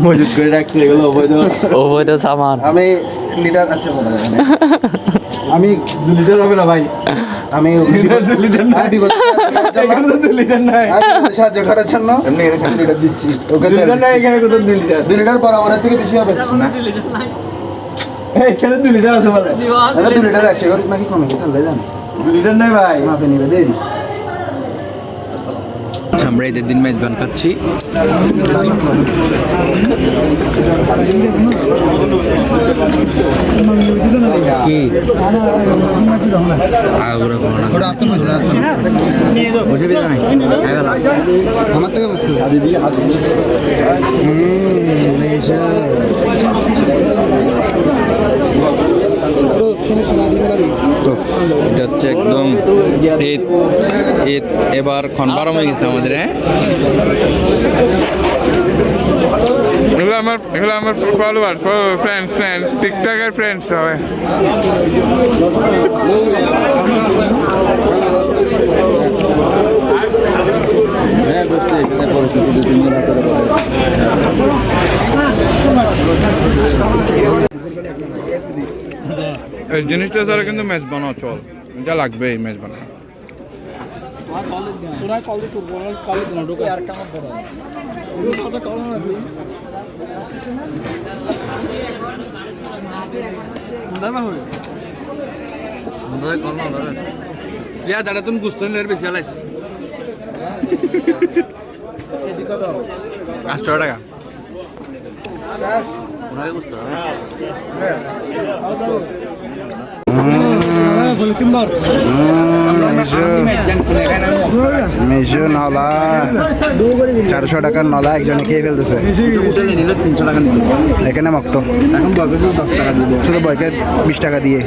মজুদ করে রাখছে এগুলো অবৈধ সামান। আমি লিটার আছে বলা যায় না। আমি 2 লিটার হবে না ভাই। আমি 2 লিটার না, সাহায্য করার জন্য এমনি এখানে লিটার দিচ্ছি। ওকে 2 লিটার না, এখানে কত 2 লিটার? 2 লিটার বরাবরের থেকে বেশি হবে না। এখানে 2 লিটার আছে বলে। 2 লিটার আছে নাকি কমে গেছে জান? 2 লিটার নাই ভাই, মাপে নিবে দেন। আমরা ঈদের দিন মেজবান খাচ্ছি। কি আমার থেকে বসে এটা হচ্ছে একদম ঈদ ঈদ এবার কনফার্ম হয়ে গেছে আমাদের। হ্যাঁ, এগুলো আমার ফলোয়ার ফ্রেন্ডস টিকটকের ফ্রেন্ডস সবাই। এই জিনিসটা ছাড়া কিন্তু ম্যাচ বানাও চল, যা লাগবে এই ম্যাচ বানাও। দাদা তুমি গুস্ত নিলে বেশি আলাইস 800 টাকা। মেজু নলা 400 টাকার নলা একজনে খেয়ে ফেলতেছে। 300 টাকা এখানে মক্ত এখন 10 টাকা দিব, শুধু বয়কে 20 টাকা দিয়ে।